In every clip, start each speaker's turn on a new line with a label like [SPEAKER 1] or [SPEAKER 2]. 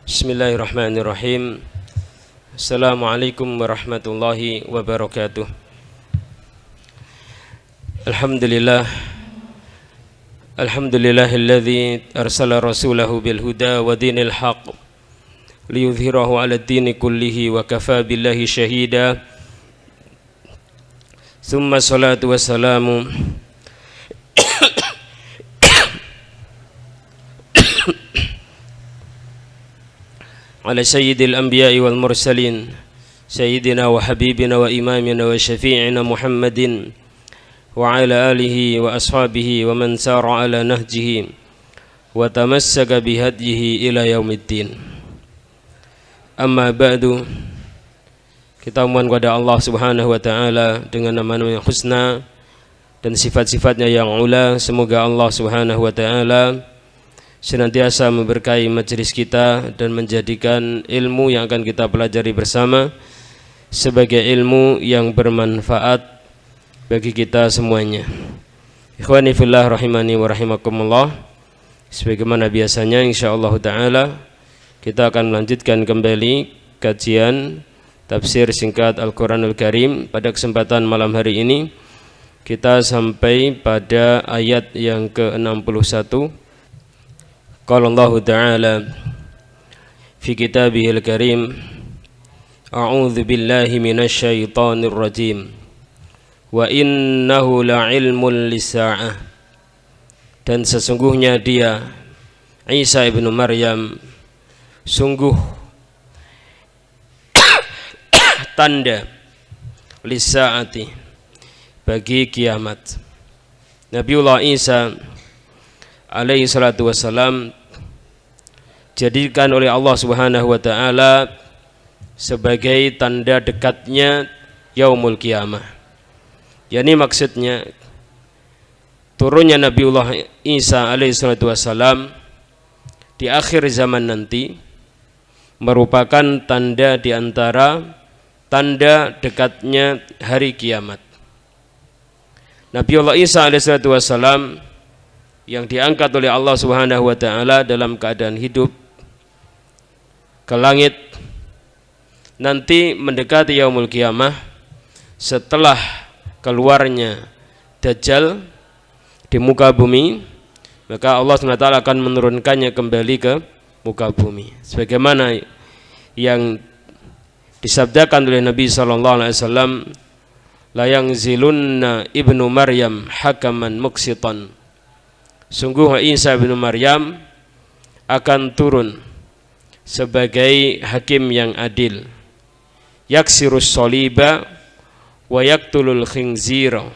[SPEAKER 1] Bismillahirrahmanirrahim. Assalamualaikum warahmatullahi wabarakatuh. Alhamdulillahilladzi arsala rasulahu bil huda wa dinil haqq liyudhhirahu 'ala ad-dini kullihi wa kafaa billahi shahida. Tsumma salatu wassalamu ala sayyidil anbiya'i wal mursalin sayyidina wa habibina wa imamina wa syafi'ina Muhammadin wa ala alihi wa ashabihi wa man sara ala nahjihi wa tamassaka bihadyihi ila yaumiddin. Amma ba'du. Kita mohon kepada Allah Subhanahu wa taala dengan nama-nama yang husna dan sifat-sifatnya yang ula. Semoga Allah Subhanahu wa taala senantiasa memberkahi majelis kita dan menjadikan ilmu yang akan kita pelajari bersama sebagai ilmu yang bermanfaat bagi kita semuanya. Ikhwani fillah rahimani wa rahimakumullah. Sebagaimana biasanya insyaallah taala kita akan melanjutkan kembali kajian tafsir singkat Al-Quranul Karim. Pada kesempatan malam hari ini kita sampai pada ayat yang ke-61. Qala Allah Ta'ala fi kitabihil karim, a'udzu billahi minasy syaithanir rajim, wa innahu la'ilmun lis-sa'ah. Dan sesungguhnya dia Isa ibnu Maryam sungguh tanda lis-sa'ati, bagi kiamat. Nabiullah Isa alaihi salatu wassalam jadikan oleh Allah Subhanahu wa taala sebagai tanda dekatnya yaumul kiamah. Yani maksudnya turunnya Nabiullah Isa alaihi salatu wassalam di akhir zaman nanti merupakan tanda di antara tanda dekatnya hari kiamat. Nabiullah Isa alaihi salatu wassalam yang diangkat oleh Allah Subhanahu wa taala dalam keadaan hidup ke langit nanti mendekati yaumul kiamah setelah keluarnya Dajjal di muka bumi, maka Allah Subhanahu wa taala akan menurunkannya kembali ke muka bumi sebagaimana yang disabdakan oleh Nabi sallallahu alaihi wasallam, la yangzilunna ibnu Maryam hakaman muqsitan. Sungguh Isa bin Maryam akan turun sebagai hakim yang adil. Yaksirus soliba wa yaktulul khinzira.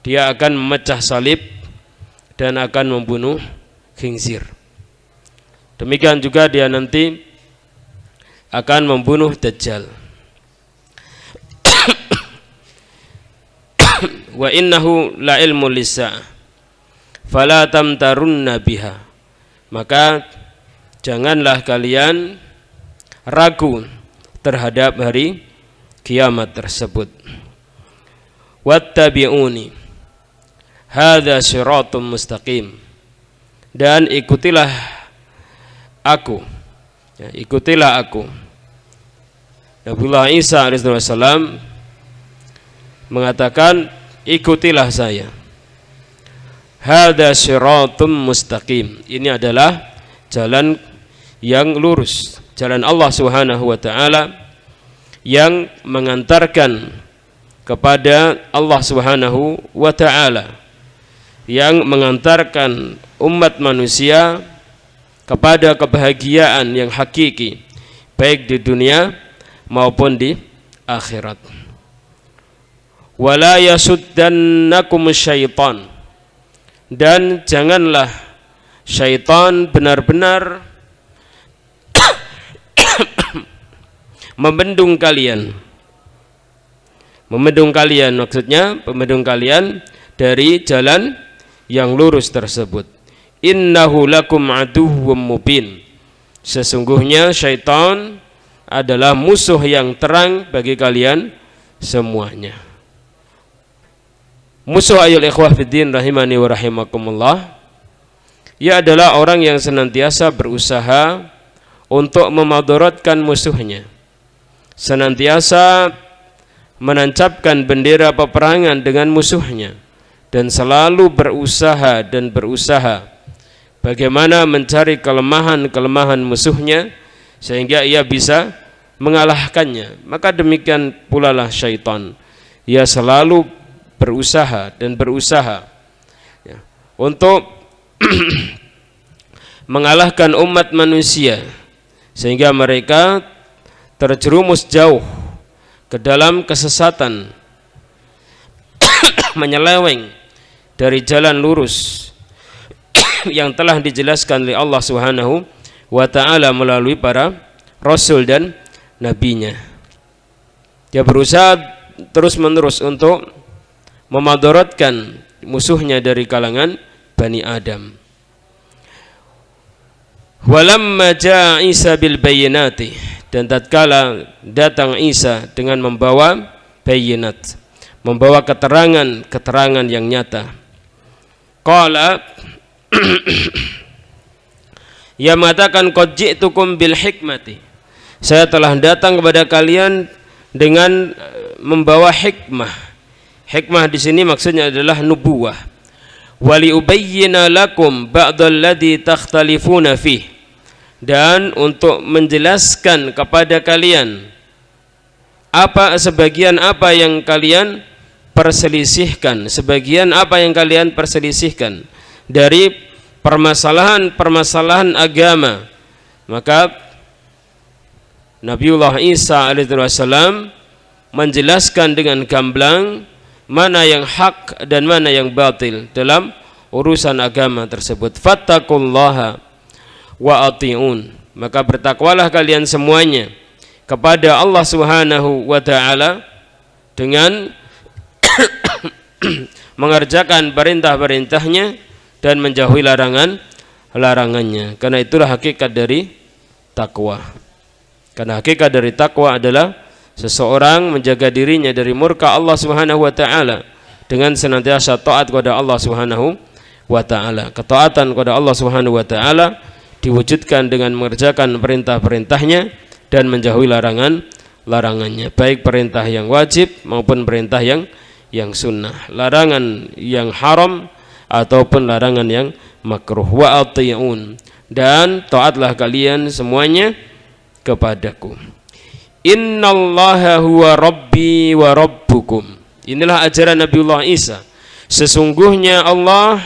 [SPEAKER 1] Dia akan memecah salib dan akan membunuh khinzir. Demikian juga dia nanti akan membunuh Dajjal. Wa innahu la ilmu lis-sa'ah fala tamtarunna biha. Maka janganlah kalian ragu terhadap hari kiamat tersebut. Wattabi'uni hadza shiratum mustaqim. Dan ikutilah aku, ya, ikutilah aku. Nabiullah Isa alaihissalam mengatakan, ikutilah saya. Hadza shiratum mustaqim. Ini adalah jalan yang lurus, jalan Allah Subhanahu wa taala yang mengantarkan kepada Allah Subhanahu wa taala, yang mengantarkan umat manusia kepada kebahagiaan yang hakiki baik di dunia maupun di akhirat. Wala yasuddannakum syaitan. Dan janganlah syaitan benar-benar membendung kalian. Membendung kalian maksudnya membendung kalian dari jalan yang lurus tersebut. Innahu lakum aduwwum mubin. Sesungguhnya syaitan adalah musuh yang terang bagi kalian semuanya. Musuh ayul ikhwah fiddin rahimani wa rahimakumullah, ia adalah orang yang senantiasa berusaha untuk memadaratkan musuhnya, senantiasa menancapkan bendera peperangan dengan musuhnya, dan selalu berusaha bagaimana mencari kelemahan-kelemahan musuhnya sehingga ia bisa mengalahkannya. Maka demikian pula lah syaitan, ia selalu berusaha ya, untuk mengalahkan umat manusia sehingga mereka terjerumus jauh ke dalam kesesatan, menyeleweng dari jalan lurus yang telah dijelaskan oleh Allah Subhanahu wa ta'ala melalui para rasul dan nabinya. Dia berusaha terus menerus untuk memadaratkan musuhnya dari kalangan Bani Adam. Walamma ja'a Isa bil bayyinati, dan tatkala datang Isa dengan membawa bayinat, membawa keterangan yang nyata. Qala ia mengatakan qad ji'tukum bil hikmati, saya telah datang kepada kalian dengan membawa hikmah. Hikmah di sini maksudnya adalah nubuwah. Wali ubayyina lakum ba'dalladzi takhtalifuna fih, dan untuk menjelaskan kepada kalian sebagian apa yang kalian perselisihkan, dari permasalahan agama. Maka Nabiullah Isa alaihissalam menjelaskan dengan gamblang mana yang hak dan mana yang batil dalam urusan agama tersebut. Fattaqullaha wa ati'un, maka bertakwalah kalian semuanya kepada Allah Subhanahu wa ta'ala dengan mengerjakan perintah-perintahnya dan menjauhi larangannya. Karena itulah hakikat dari takwa. Karena hakikat dari takwa adalah seseorang menjaga dirinya dari murka Allah Subhanahu wa ta'ala dengan senantiasa taat kepada Allah Subhanahu wa ta'ala. Ketaatan kepada Allah Subhanahu wa ta'ala diwujudkan dengan mengerjakan perintah-perintahnya dan menjauhi larangannya, baik perintah yang wajib maupun perintah yang sunnah, larangan yang haram ataupun larangan yang makruh. Wa ati'un, dan taatlah kalian semuanya kepadaku. Innallaha huwa rabbi wa rabbukum, inilah ajaran Nabiullah Isa. Sesungguhnya Allah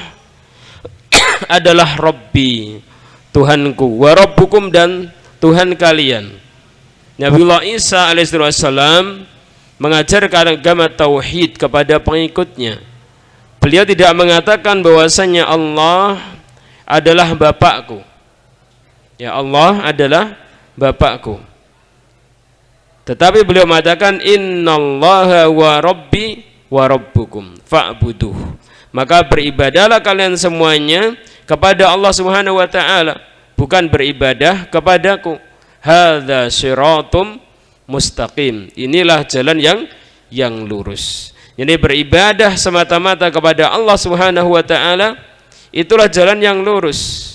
[SPEAKER 1] adalah Rabbi, Tuhanku, wa rabbukum, dan Tuhan kalian. Nabiullah Isa alaihissalam mengajarkan agama tauhid kepada pengikutnya. Beliau tidak mengatakan bahwasanya Allah adalah Bapakku, ya Allah adalah Bapakku, tetapi beliau mengatakan innallaha wa rabbi wa rabbukum fa'buduh, maka beribadahlah kalian semuanya kepada Allah Subhanahu wa ta'ala, bukan beribadah kepadaku. Hadza shiratum mustaqim, inilah jalan yang lurus. Jadi beribadah semata-mata kepada Allah Subhanahu wa ta'ala, itulah jalan yang lurus,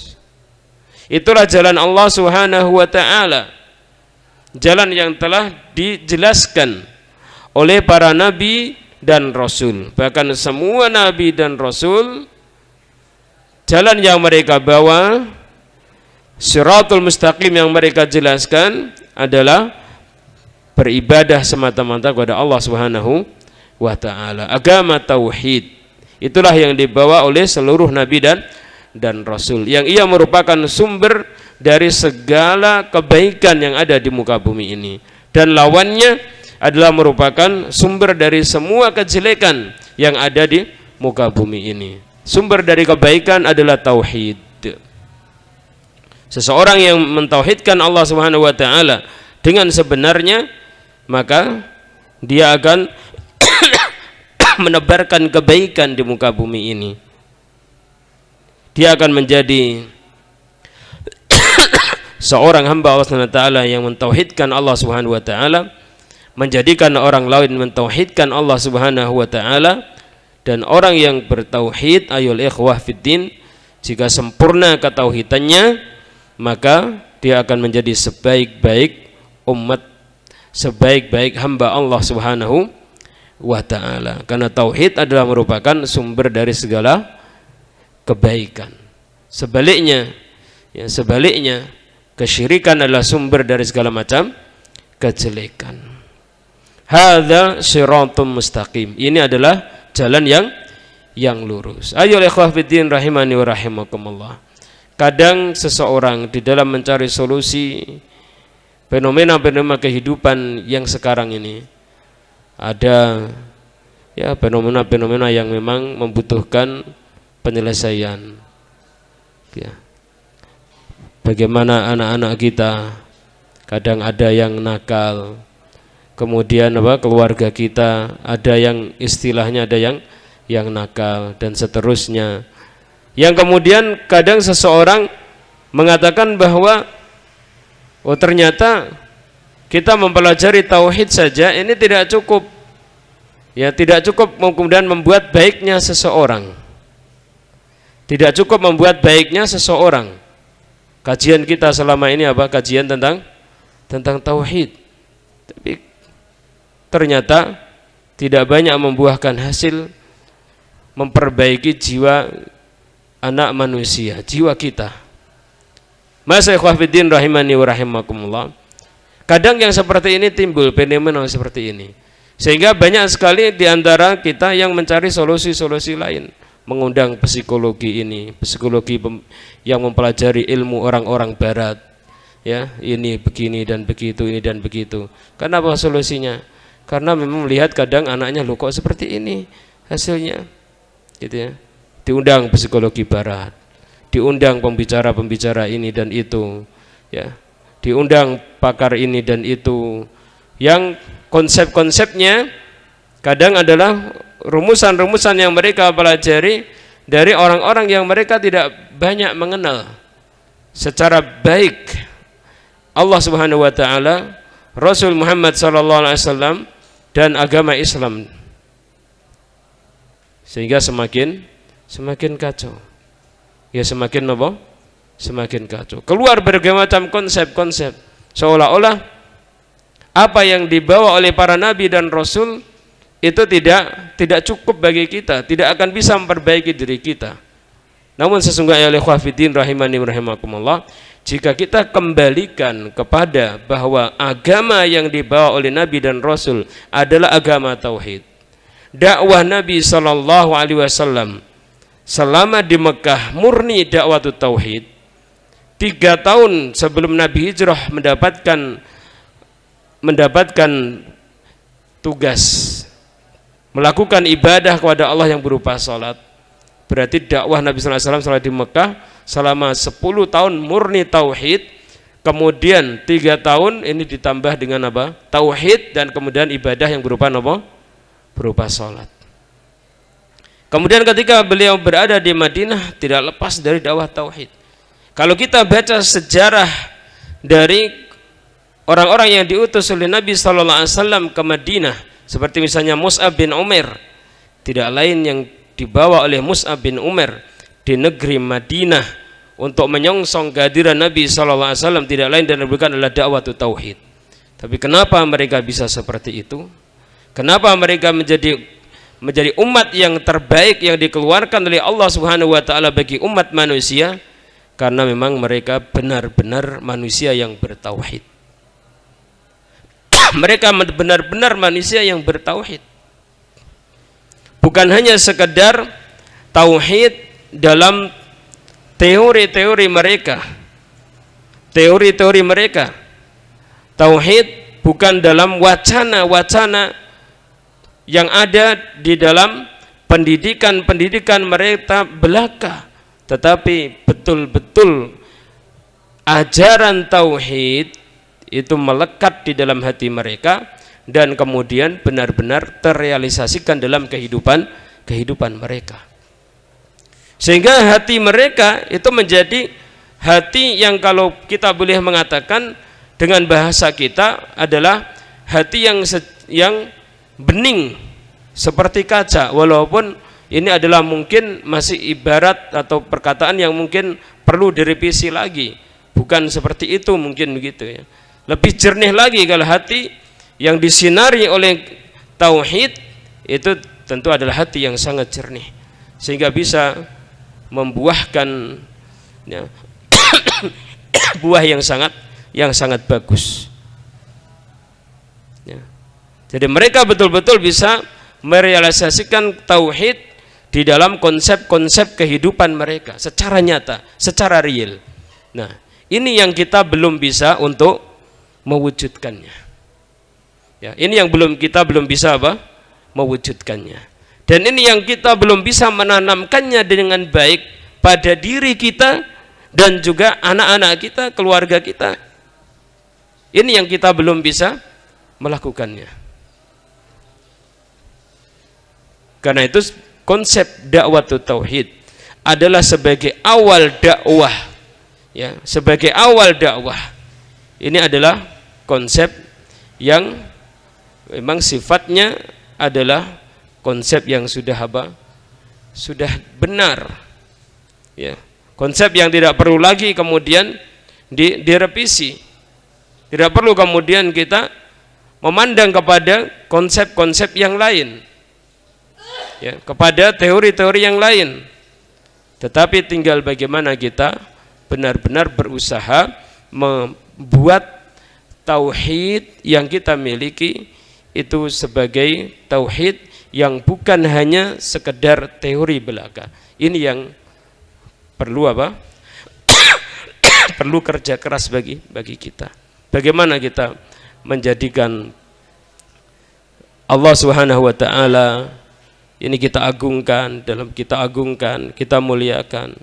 [SPEAKER 1] itulah jalan Allah Subhanahu wa ta'ala, jalan yang telah dijelaskan oleh para nabi dan rasul. Bahkan semua nabi dan rasul, jalan yang mereka bawa, Shiratul mustaqim yang mereka jelaskan adalah beribadah semata-mata kepada Allah Subhanahu wa ta'ala. Agama tauhid, itulah yang dibawa oleh seluruh nabi dan rasul, yang ia merupakan sumber dari segala kebaikan yang ada di muka bumi ini, dan lawannya adalah merupakan sumber dari semua kejelekan yang ada di muka bumi ini. Sumber dari kebaikan adalah tauhid. Seseorang yang mentauhidkan Allah Subhanahu wa ta'ala dengan sebenarnya, maka dia akan menebarkan kebaikan di muka bumi ini. Dia akan menjadi seorang hamba Allah Subhanahu wa ta'ala yang mentauhidkan Allah Subhanahu wa ta'ala, menjadikan orang lain mentauhidkan Allah Subhanahu wa ta'ala. Dan orang yang bertauhid, ayul ikhwah fiddin, jika sempurna ketauhidannya, maka dia akan menjadi sebaik-baik umat, sebaik-baik hamba Allah Subhanahu wa ta'ala. Karena tauhid adalah merupakan sumber dari segala kebaikan. Sebaliknya, kesyirikan adalah sumber dari segala macam kejelekan. Hadza shirathum mustaqim. Ini adalah jalan yang lurus. Ayo ikhwah fiddin rahimani wa rahimakumullah. Kadang seseorang di dalam mencari solusi fenomena-fenomena kehidupan yang sekarang ini, ada ya fenomena-fenomena yang memang membutuhkan penyelesaian. Ya. Bagaimana anak-anak kita kadang ada yang nakal, kemudian keluarga kita ada yang istilahnya ada yang nakal dan seterusnya. Yang kemudian kadang seseorang mengatakan bahwa oh ternyata kita mempelajari tauhid saja ini tidak cukup. Ya, tidak cukup kemudian membuat baiknya seseorang. Tidak cukup membuat baiknya seseorang. Kajian kita selama ini apa? Kajian tentang tauhid. Tapi ternyata tidak banyak membuahkan hasil memperbaiki jiwa anak manusia, jiwa kita. Masa ikhwah fiddin rahimani wa rahimakumullah. Kadang yang seperti ini timbul, fenomena seperti ini. Sehingga banyak sekali di antara kita yang mencari solusi-solusi lain, mengundang psikologi ini, psikologi yang mempelajari ilmu orang-orang barat. Ya, ini begini dan begitu, ini dan begitu. Kenapa solusinya? Karena memang melihat kadang anaknya loh kok seperti ini hasilnya. Gitu ya. Diundang psikologi barat, diundang pembicara-pembicara ini dan itu, ya, diundang pakar ini dan itu, yang konsep-konsepnya kadang adalah rumusan-rumusan yang mereka pelajari dari orang-orang yang mereka tidak banyak mengenal secara baik Allah Subhanahu wa ta'ala, Rasul Muhammad sallallahu alaihi wasallam dan agama Islam, sehingga semakin kacau. Ya semakin apa? Semakin kacau. Keluar berbagai macam konsep-konsep seolah-olah apa yang dibawa oleh para nabi dan rasul itu tidak cukup bagi kita, tidak akan bisa memperbaiki diri kita. Namun sesungguhnya oleh khafidin rahimani rahimakumullah, jika kita kembalikan kepada bahwa agama yang dibawa oleh nabi dan rasul adalah agama tauhid. Dakwah Nabi sallallahu alaihi wasallam selama di Mekah murni dakwah tauhid. 3 tahun sebelum Nabi hijrah mendapatkan tugas melakukan ibadah kepada Allah yang berupa salat. Berarti dakwah Nabi sallallahu alaihi wasallam selama di Mekah selama 10 tahun murni tauhid. Kemudian 3 tahun ini ditambah dengan apa? Tauhid, dan kemudian ibadah yang berupa apa? Berupa salat. Kemudian ketika beliau berada di Madinah tidak lepas dari dakwah tauhid. Kalau kita baca sejarah dari orang-orang yang diutus oleh Nabi sallallahu alaihi wasallam ke Madinah, seperti misalnya Mus'ab bin Umair, tidak lain yang dibawa oleh Mus'ab bin Umair di negeri Madinah untuk menyongsong kehadiran Nabi sallallahu alaihi wasallam tidak lain dan bukan adalah dakwah tauhid. Tapi kenapa mereka bisa seperti itu? Kenapa mereka menjadi umat yang terbaik yang dikeluarkan oleh Allah Subhanahu wa taala bagi umat manusia? Karena memang mereka benar-benar manusia yang bertauhid. Mereka benar-benar manusia yang bertauhid. Bukan hanya sekedar tauhid dalam teori-teori mereka. Teori-teori mereka. Tauhid bukan dalam wacana-wacana yang ada di dalam pendidikan mereka belaka, tetapi betul-betul ajaran tauhid itu melekat di dalam hati mereka dan kemudian benar-benar terrealisasikan dalam kehidupan mereka, sehingga hati mereka itu menjadi hati yang kalau kita boleh mengatakan dengan bahasa kita adalah hati yang bening seperti kaca, walaupun ini adalah mungkin masih ibarat atau perkataan yang mungkin perlu direvisi lagi. bukan seperti itu mungkin begitu ya. Lebih jernih lagi kalau hati yang disinari oleh tauhid itu tentu adalah hati yang sangat jernih sehingga bisa membuahkan ya, buah yang sangat bagus ya. Jadi mereka betul-betul bisa merealisasikan tauhid di dalam konsep-konsep kehidupan mereka secara nyata, secara real. Nah, ini yang kita belum bisa untuk mewujudkannya. Ya, ini yang kita belum bisa apa? Mewujudkannya. Dan ini yang kita belum bisa menanamkannya dengan baik pada diri kita dan juga anak-anak kita, keluarga kita. Ini yang kita belum bisa melakukannya. Karena itu konsep dakwah tauhid adalah sebagai awal dakwah ya, sebagai awal dakwah. Ini adalah konsep yang memang sifatnya adalah konsep yang sudah benar ya. Konsep yang tidak perlu lagi kemudian direvisi. Tidak perlu kemudian kita memandang kepada konsep-konsep yang lain ya, kepada teori-teori yang lain, tetapi tinggal bagaimana kita benar-benar berusaha membuat tauhid yang kita miliki itu sebagai tauhid yang bukan hanya sekedar teori belaka. Ini yang perlu apa? Perlu kerja keras bagi kita. Bagaimana kita menjadikan Allah Subhanahu wa taala ini kita agungkan, kita muliakan.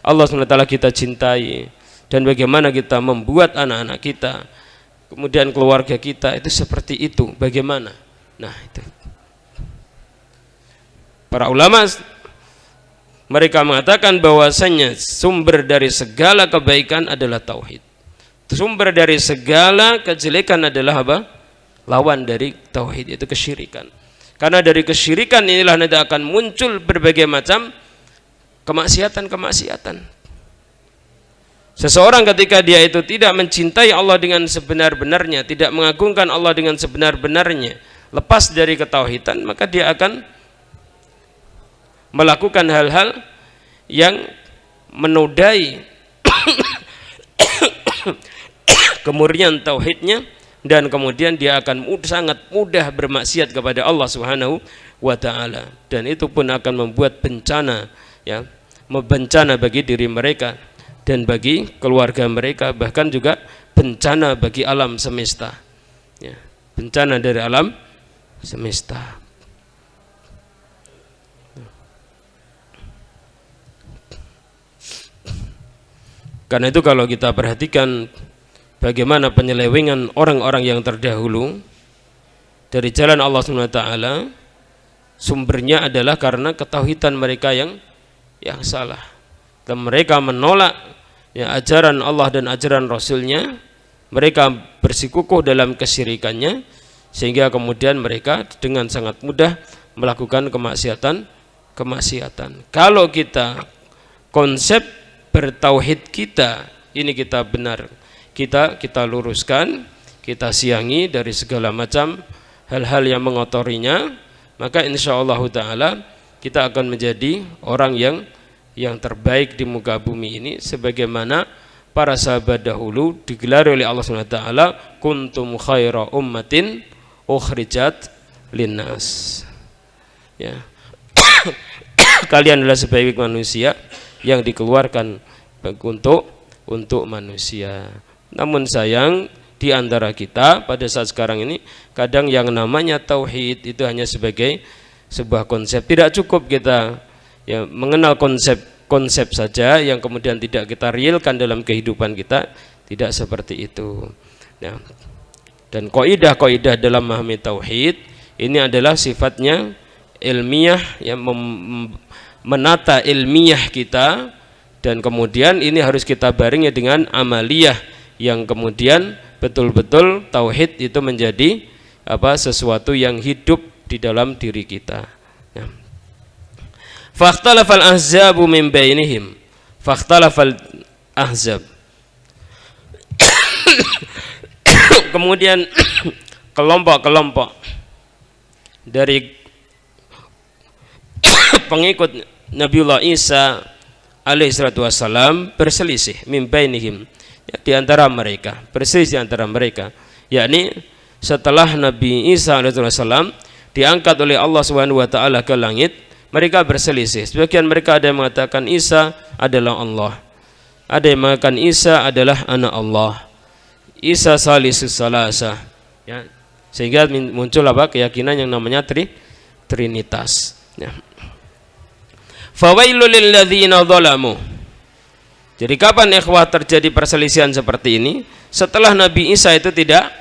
[SPEAKER 1] Allah SWT kita cintai. Dan bagaimana kita membuat anak-anak kita, kemudian keluarga kita itu seperti itu. Bagaimana? Nah itu. Para ulama mereka mengatakan bahwasanya sumber dari segala kebaikan adalah tauhid. Sumber dari segala kejelekan adalah apa? Lawan dari tauhid, itu kesyirikan. Karena dari kesyirikan inilah nanti akan muncul berbagai macam kemaksiatan. Seseorang ketika dia itu tidak mencintai Allah dengan sebenar-benarnya, tidak mengagungkan Allah dengan sebenar-benarnya, lepas dari ketauhidan, maka dia akan melakukan hal-hal yang menodai kemurnian tauhidnya, dan kemudian dia akan sangat mudah bermaksiat kepada Allah Subhanahu wa taala, dan itu pun akan membuat bencana ya, bencana bagi diri mereka dan bagi keluarga mereka, bahkan juga bencana bagi alam semesta ya, bencana dari alam semesta. Karena itu kalau kita perhatikan bagaimana penyelewengan orang-orang yang terdahulu dari jalan Allah SWT, sumbernya adalah karena ketauhidan mereka yang salah. Dan mereka menolak ya, ajaran Allah dan ajaran Rasulnya, mereka bersikukuh dalam kesyirikannya, sehingga kemudian mereka dengan sangat mudah melakukan kemaksiatan. Kalau kita konsep bertauhid kita ini kita benar, kita luruskan, kita siangi dari segala macam hal-hal yang mengotorinya, maka insyaallah taala kita akan menjadi orang yang terbaik di muka bumi ini, sebagaimana para sahabat dahulu digelar oleh Allah Subhanahu wa taala, kuntum khaira ummatin ukhrijat linnas ya. Kalian adalah sebaik manusia yang dikeluarkan untuk manusia. Namun sayang, di antara kita pada saat sekarang ini kadang yang namanya tauhid itu hanya sebagai sebuah konsep. Tidak cukup kita ya mengenal konsep saja yang kemudian tidak kita realkan dalam kehidupan kita, tidak seperti itu. Nah, dan kaidah-kaidah dalam memahami tauhid ini adalah sifatnya ilmiah, yang menata ilmiah kita, dan kemudian ini harus kita barengi dengan amaliyah yang kemudian betul-betul tauhid itu menjadi sesuatu yang hidup di dalam diri kita. Ya. Fakhtalafal ahzabu min bainihim. Fakhtalafal ahzab. Kemudian kelompok-kelompok dari pengikut Nabiullah Isa alaihi salatu wassalam berselisih min bainihim, ya, di antara mereka, berselisih di antara mereka, yakni setelah Nabi Isa alaihi salatu wassalam diangkat oleh Allah Subhanahu wa taala ke langit, mereka berselisih. Sebagian mereka ada yang mengatakan Isa adalah Allah, ada yang mengatakan Isa adalah anak Allah, Isa salisus salasa, ya, sehingga muncul apa, keyakinan yang namanya trinitas, ya. Fawailul lil ladzina dzalamu. Jadi kapan ikhwah terjadi perselisihan seperti ini? Setelah Nabi Isa itu tidak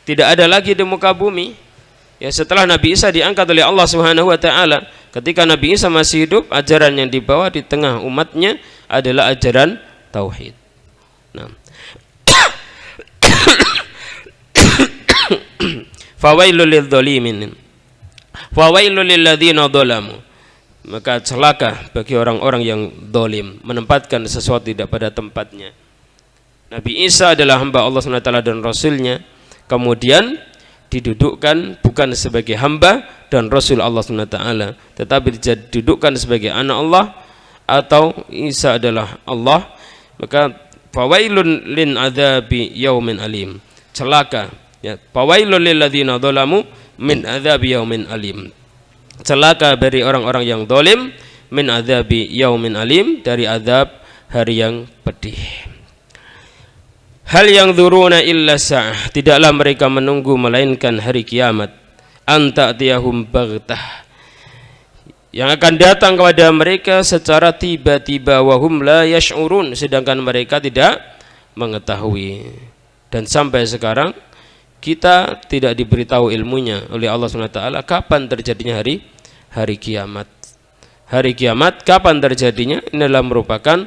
[SPEAKER 1] ada lagi di muka bumi. Ya, setelah Nabi Isa diangkat oleh Allah Subhanahu wa taala, ketika Nabi Isa masih hidup, ajaran yang dibawa di tengah umatnya adalah ajaran tauhid. Nah. Fawailul lil dzalimin. Fawailul lil ladzina dzalamu. Maka celaka bagi orang-orang yang dolim, menempatkan sesuatu tidak pada tempatnya. Nabi Isa adalah hamba Allah SWT dan Rasulnya, kemudian didudukkan bukan sebagai hamba dan Rasul Allah SWT, tetapi didudukkan sebagai anak Allah, atau Isa adalah Allah. Maka fawailun lin adzabi yaumin alim, celaka, ya, fawailun lil ladzina dzalamu min adzabi yaumin alim, celaka dari orang-orang yang zalim, min adzabi yaumin alim, dari azab hari yang pedih. Hal yang dzuruna illa sa'ah, tidaklah mereka menunggu melainkan hari kiamat, anta tiyahum baghtah, yang akan datang kepada mereka secara tiba-tiba, wahum la yash'urun, sedangkan mereka tidak mengetahui. Dan sampai sekarang kita tidak diberitahu ilmunya oleh Allah SWT kapan terjadinya hari kiamat. Hari kiamat kapan terjadinya? Ini adalah merupakan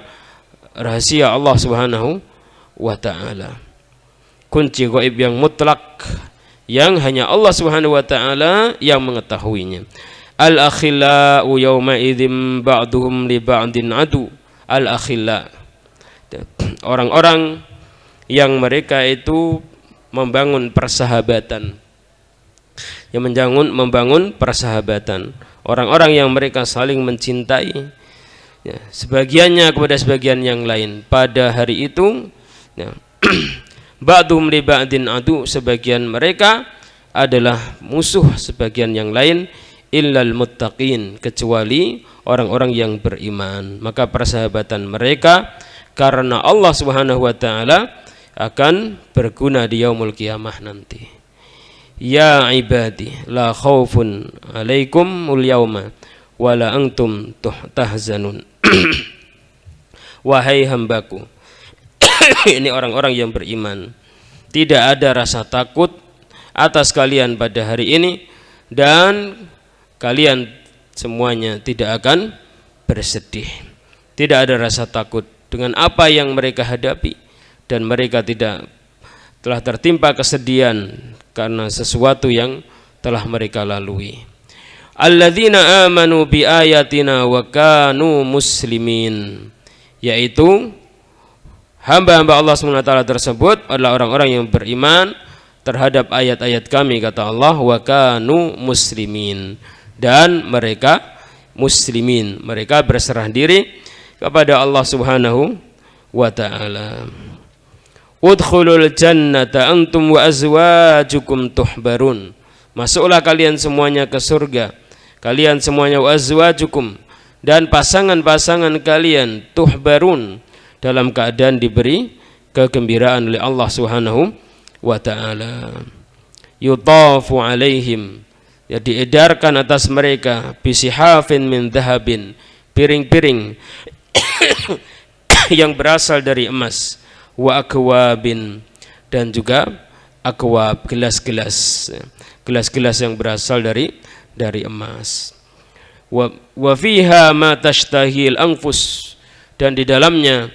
[SPEAKER 1] rahasia Allah Subhanahu wa taala. Kunci gaib yang mutlak yang hanya Allah Subhanahu wa taala yang mengetahuinya. Al-akhillau yawma idzim ba'duhum li ba'din adu. Al-akhilla, orang-orang yang mereka itu membangun persahabatan, yang membangun persahabatan, orang-orang yang mereka saling mencintai, ya, sebagiannya kepada sebagian yang lain pada hari itu, ya. Ba'dhum li ba'din adu, sebagian mereka adalah musuh sebagian yang lain, illal muttaqin, kecuali orang-orang yang beriman. Maka persahabatan mereka karena Allah Subhanahu wa taala akan berguna di yaumul qiyamah nanti. Ya ibadi la khaufun alaikumul yauma wala antum tahzanun. Wahai hambaku, ini orang-orang yang beriman, tidak ada rasa takut atas kalian pada hari ini, dan kalian semuanya tidak akan bersedih. Tidak ada rasa takut dengan apa yang mereka hadapi, dan mereka tidak telah tertimpa kesedihan karena sesuatu yang telah mereka lalui. Alladzina amanu bi ayatina wa kanu muslimin, yaitu hamba-hamba Allah SWT tersebut adalah orang-orang yang beriman terhadap ayat-ayat kami, kata Allah, wa kanu muslimin, dan mereka muslimin, mereka berserah diri kepada Allah Subhanahu wa taala. Udkhulul jannata antum wa azwajukum tuhbarun, masuklah kalian semuanya ke surga, kalian semuanya, wa azwajukum, dan pasangan-pasangan kalian, tuhbarun, dalam keadaan diberi kegembiraan oleh Allah Subhanahu wa taala. Yutafu alaihim, ya, diedarkan atas mereka, bisihafin min dhahabin, piring-piring yang berasal dari emas, wa akwabin, dan juga akwab, gelas-gelas yang berasal dari emas. Wa fiha ma tashtahil anfus, dan di dalamnya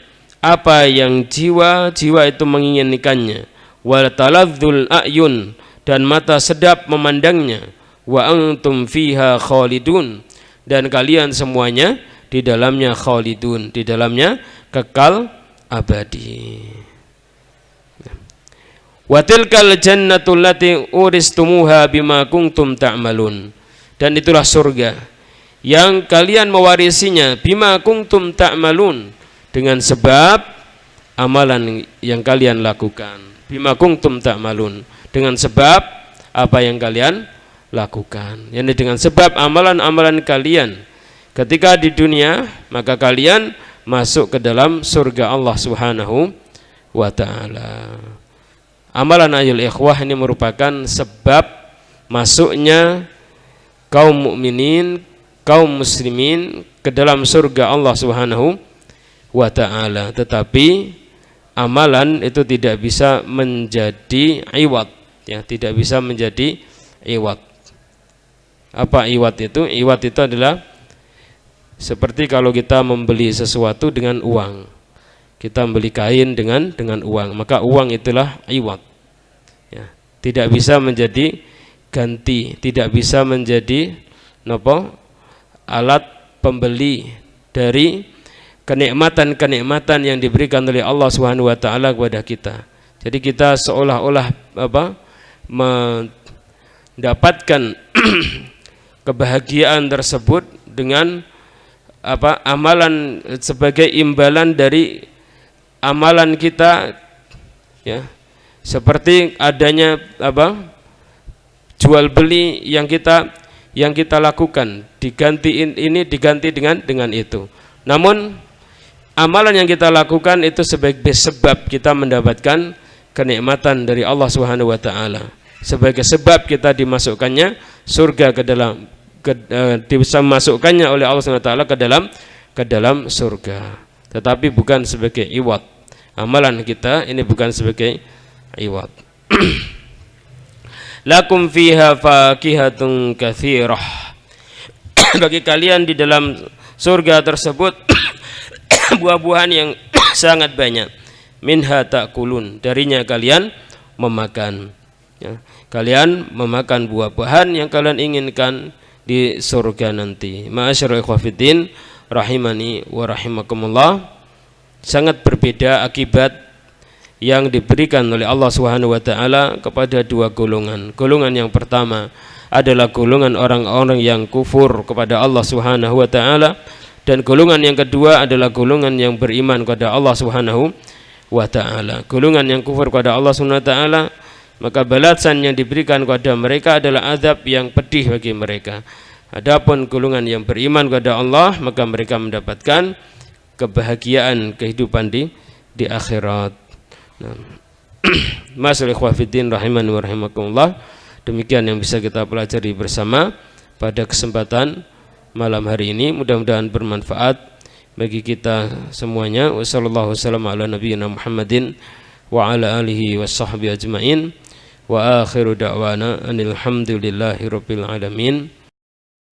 [SPEAKER 1] apa yang jiwa-jiwa itu menginginkannya. Wa taladzul a'yun, dan mata sedap memandangnya. Wa antum fiha khalidun, dan kalian semuanya di dalamnya khalidun, di dalamnya kekal abadi. Wa tilkal jannatul lati uristumuha bima kuntum ta'malun. Dan itulah surga yang kalian mewarisinya bima kuntum ta'malun, dengan sebab amalan yang kalian lakukan. Bima kuntum ta'malun, dengan sebab apa yang kalian lakukan. Yani dengan sebab amalan-amalan kalian ketika di dunia, maka kalian masuk ke dalam surga Allah Subhanahu wa ta'ala. Amalan ayul ikhwah ini merupakan sebab masuknya kaum mukminin, kaum muslimin ke dalam surga Allah Subhanahu wa ta'ala. Tetapi amalan itu tidak bisa menjadi iwad, ya, tidak bisa menjadi iwad. Apa iwad itu? Iwad itu adalah seperti kalau kita membeli sesuatu dengan uang. Kita membeli kain dengan uang, maka uang itulah iwad, ya, tidak bisa menjadi ganti, tidak bisa menjadi alat pembeli dari kenikmatan-kenikmatan yang diberikan oleh Allah Subhanahu wa taala kepada kita. Jadi kita seolah-olah mendapatkan kebahagiaan tersebut dengan amalan sebagai imbalan dari amalan kita, ya, seperti adanya jual beli yang kita lakukan, digantiin ini diganti dengan itu. Namun amalan yang kita lakukan itu sebagai sebab kita mendapatkan kenikmatan dari Allah Subhanahu wa taala, sebagai sebab kita dimasukkannya surga dimasukkannya oleh Allah Subhanahu wa taala ke dalam surga, tetapi bukan sebagai iwad. Amalan kita ini bukan sebagai iwad. Lakum fiha fakihatun katsirah. Bagi kalian di dalam surga tersebut buah-buahan yang sangat banyak. Minha ta'kulun, darinya kalian memakan, ya. Kalian memakan buah-buahan yang kalian inginkan di surga nanti. Ma'asyiral ikhwatiddin rahimani wa rahimakumullah. Sangat berbeda akibat yang diberikan oleh Allah Subhanahu wa taala kepada dua golongan. Golongan yang pertama adalah golongan orang-orang yang kufur kepada Allah Subhanahu wa taala, dan golongan yang kedua adalah golongan yang beriman kepada Allah Subhanahu wa taala. Golongan yang kufur kepada Allah Subhanahu wa taala, maka balasan yang diberikan kepada mereka adalah azab yang pedih bagi mereka. Adapun golongan yang beriman kepada Allah, maka mereka mendapatkan kebahagiaan kehidupan di akhirat. Nah, Masyaallah ikhwatiddin rahimani wa rahimakumullah. Demikian yang bisa kita pelajari bersama pada kesempatan malam hari ini. Mudah-mudahan bermanfaat bagi kita semuanya. Wassallallahu wasallam ala nabiyyina Muhammadin wa ala alihi washabbihi ajmain. Wa akhiru da'wana anil hamdulillahi rabbil alamin.